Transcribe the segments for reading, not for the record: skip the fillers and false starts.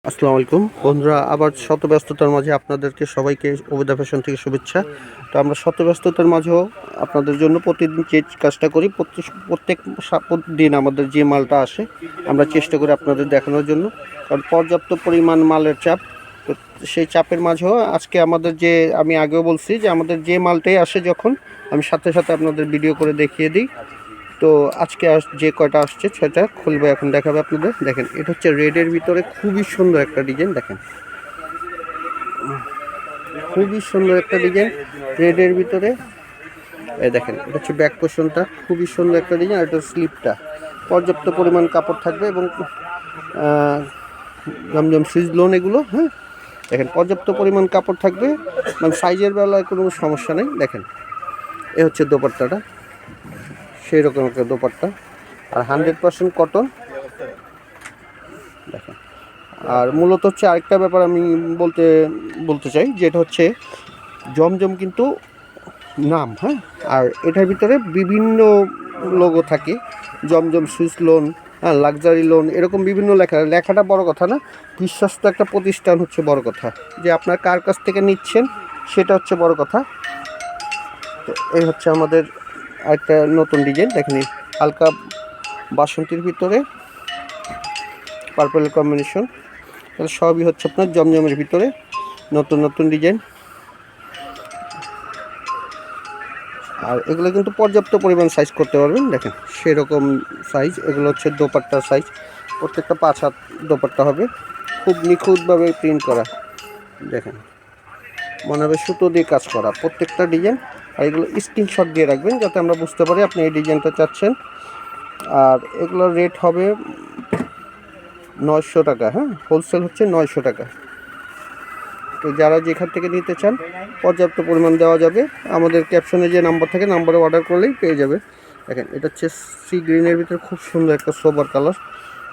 আসসালামু আলাইকুম বন্ধুরা, আবার শত ব্যস্ততার মাঝে আপনাদেরকে সবাইকে ওবেদা ফ্যাশন থেকে শুভেচ্ছা। তো আমরা শত ব্যস্ততার মাঝেও আপনাদের জন্য প্রতিদিন যে কাজটা করি, প্রত্যেক দিন আমাদের যে মালটা আসে আমরা চেষ্টা করি আপনাদের দেখানোর জন্য, কারণ পর্যাপ্ত পরিমাণ মালের চাপ। তো সেই চাপের মাঝেও আজকে আমাদের যে, আমি আগেও বলছি যে আমাদের যে মালটাই আসে যখন আমি সাথে সাথে আপনাদের ভিডিও করে দেখিয়ে দিই। তো আজকে যে কয়টা আসছে সেটা খুলবে, এখন দেখাবে আপনাদের। দেখেন, এটা হচ্ছে রেডের ভিতরে খুবই সুন্দর একটা ডিজাইন। দেখেন, খুবই সুন্দর একটা ডিজাইন রেডের ভিতরে। এই দেখেন, এটা হচ্ছে ব্যাক পোর্শনটা, খুবই সুন্দর একটা ডিজাইন। আর এটা স্লিপটা পর্যাপ্ত পরিমাণ কাপড় থাকবে এবং জমজম সুইচ লোন এগুলো। হ্যাঁ, দেখেন পর্যাপ্ত পরিমাণ কাপড় থাকবে, মানে সাইজের বেলায় কোনো সমস্যা নেই। দেখেন, এ হচ্ছে দোপাট্টাটা, সেই রকম একটা দোপাট্টা, আর 100% কটন। দেখেন, আর মূলত হচ্ছে আরেকটা ব্যাপার আমি বলতে চাই, যেটা হচ্ছে জমজম কিন্তু নাম, হ্যাঁ, আর এটার ভিতরে বিভিন্ন লোগো থাকে, জমজম সুইস লোন, হ্যাঁ, লাক্সারি লোন, এরকম বিভিন্ন লেখাটা বড় কথা না, বিশ্বস্ত একটা প্রতিষ্ঠান হচ্ছে বড় কথা। যে আপনার কার কাছ থেকে নিচ্ছেন সেটা হচ্ছে বড় কথা। তো এই হচ্ছে আমাদের একটা নতুন ডিজাইন। দেখেন, হালকা বাসন্তীর ভিতরে পার্পল কম্বিনেশন, তাহলে সবই হচ্ছে আপনার জমজমের ভিতরে নতুন নতুন ডিজাইন। আর এগুলো কিন্তু পর্যাপ্ত পরিমাণ সাইজ করতে পারবেন। দেখেন, সেরকম সাইজ। এগুলো হচ্ছে দোপাট্টার সাইজ, প্রত্যেকটা 5 হাত দোপাট্টা হবে, খুব নিখুঁতভাবে প্রিন্ট করা। দেখেন, মনে হবে সুতো দিয়ে কাজ করা প্রত্যেকটা ডিজাইন। আর এগুলো স্ক্রিনশট দিয়ে রাখবেন যাতে আমরা বুঝতে পারি আপনি এই ডিজাইনটা চাচ্ছেন। আর এগুলোর রেট হবে 900 টাকা। হ্যাঁ, হোলসেল হচ্ছে 900 টাকা। তো যারা যেখান থেকে নিতে চান পর্যাপ্ত পরিমাণ দেওয়া যাবে। আমাদের ক্যাপশনে যে নাম্বার থাকে, নাম্বারে অর্ডার করলেই পেয়ে যাবে। দেখেন, এটা হচ্ছে সি গ্রিনের ভিতরে খুব সুন্দর একটা সোবার কালার।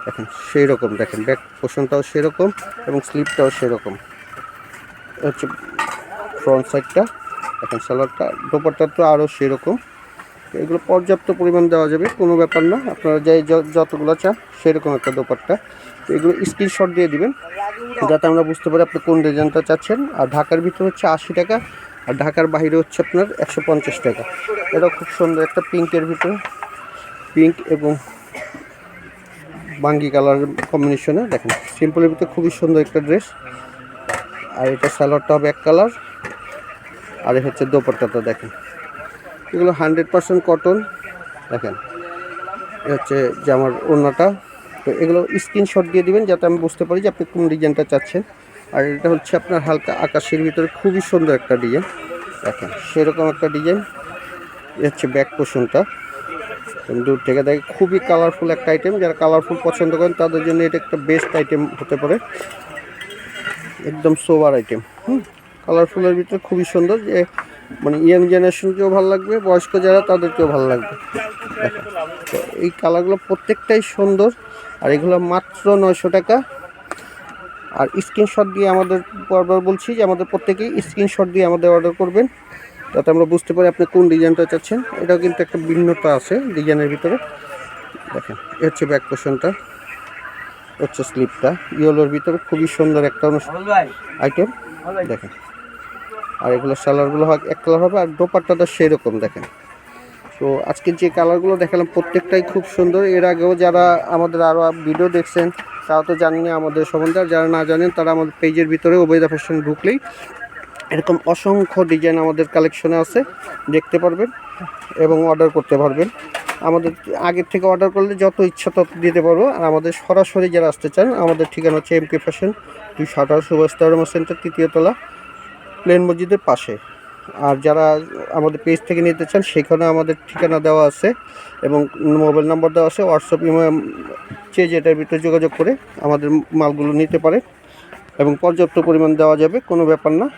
দেখেন, সেই রকম। দেখেন, ব্যাক পোর্শনটাও সেরকম এবং স্লিপটাও সেরকম। হচ্ছে ফ্রন্ট সাইডটা। দেখেন, সালোয়ারটা, দোপাট্টা তো আরও সেরকম। এগুলো পর্যাপ্ত পরিমাণ দেওয়া যাবে, কোনো ব্যাপার না। আপনারা যাই যতগুলো চান সেরকম একটা দোপাট্টা। তো এগুলো স্ক্রিনশট দিয়ে দিবেন যাতে আমরা বুঝতে পারি আপনি কোন ডিজাইনটা চাচ্ছেন। আর ঢাকার ভিতরে হচ্ছে 80 টাকা, আর ঢাকার বাইরে হচ্ছে আপনার 150 টাকা। এটা খুব সুন্দর একটা পিঙ্কের ভিতরে, পিঙ্ক এবং বাঙ্গি কালার কম্বিনেশনে। দেখেন, সিম্পলের ভিতরে খুবই সুন্দর একটা ড্রেস। আর এটা সালোয়ারটা হবে এক কালার, আর এই হচ্ছে দোপাট্টাটা। দেখেন, এগুলো 100% কটন। দেখেন, এ হচ্ছে জামার ওড়নাটা। তো এগুলো স্ক্রিনশট দিয়ে দিবেন যাতে আমি বুঝতে পারি যে আপনি কোন ডিজাইনটা চাচ্ছেন। আর এটা হচ্ছে আপনার হালকা আকাশের ভিতরে খুবই সুন্দর একটা ডিজাইন। দেখেন, সেরকম একটা ডিজাইন। এ হচ্ছে ব্যাক পোর্শনটা, দূর থেকে দেখে খুবই কালারফুল একটা আইটেম। যারা কালারফুল পছন্দ করেন তাদের জন্য এটা একটা বেস্ট আইটেম হতে পারে, একদম সোবার আইটেম। কালারফুলের ভিতরে খুবই সুন্দর, যে মানে ইয়াং জেনারেশনকেও ভালো লাগবে, বয়স্ক যারা তাদেরকেও ভালো লাগবে। দেখেন, তো এই কালারগুলো প্রত্যেকটাই সুন্দর। আর এগুলো মাত্র 900 টাকা। আর স্ক্রিনশট দিয়ে আমাদের, বারবার বলছি যে আমাদের প্রত্যেকেই স্ক্রিনশট দিয়ে আমাদের অর্ডার করবেন যাতে আমরা বুঝতে পারি আপনি কোন ডিজাইনটা চাচ্ছেন। এটাও কিন্তু একটা ভিন্নতা আছে ডিজাইনের ভিতরে। দেখেন, এ হচ্ছে ব্যাক পোর্শনটা, হচ্ছে স্লিপটা ইয়েলোর ভিতরে খুবই সুন্দর একটা আইটেম। দেখেন, আর এগুলো সালোয়ারগুলো এক কালার হবে, আর দোপাট্টাটা সেই রকম। দেখেন, তো আজকে যে কালারগুলো দেখালাম প্রত্যেকটাই খুব সুন্দর। এর আগেও যারা আমাদের আরও ভিডিও দেখছেন তারা তো জানেন আমাদের সম্বন্ধে, আর যারা না জানেন তারা আমাদের পেজের ভিতরে ওবেদা ফ্যাশন ঢুকলেই এরকম অসংখ্য ডিজাইন আমাদের কালেকশনে আছে, দেখতে পারবেন এবং অর্ডার করতে পারবেন। আমাদের আগের থেকে অর্ডার করলে যত ইচ্ছা তত দিতে পারবো। আর আমাদের সরাসরি যারা আসতে চান, আমাদের ঠিকানা হচ্ছে MK ফ্যাশন, 218 সুভাষ সেন্টার, 3য় তলা, প্লেন মসজিদের পাশে। আর যারা আমাদের পেজ থেকে নিতে চান সেখানে আমাদের ঠিকানা দেওয়া আছে এবং মোবাইল নাম্বার দেওয়া আছে। হোয়াটসঅ্যাপ, ইমো, যেটার ভিতরে যোগাযোগ করে আমাদের মালগুলো নিতে পারে এবং পর্যাপ্ত পরিমাণ দেওয়া যাবে, কোনো ব্যাপার না।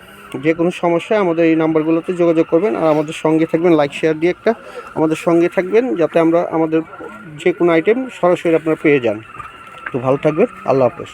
যে কোনো সমস্যায় আমাদের এই নাম্বারগুলোতে যোগাযোগ করবেন। আর আমাদের সঙ্গে থাকবেন, লাইক শেয়ার দিয়ে একটা আমাদের সঙ্গে থাকবেন যাতে আমরা আমাদের যে কোনো আইটেম সরাসরি আপনারা পেয়ে যান। তো ভালো থাকবেন, আল্লাহ হাফেজ।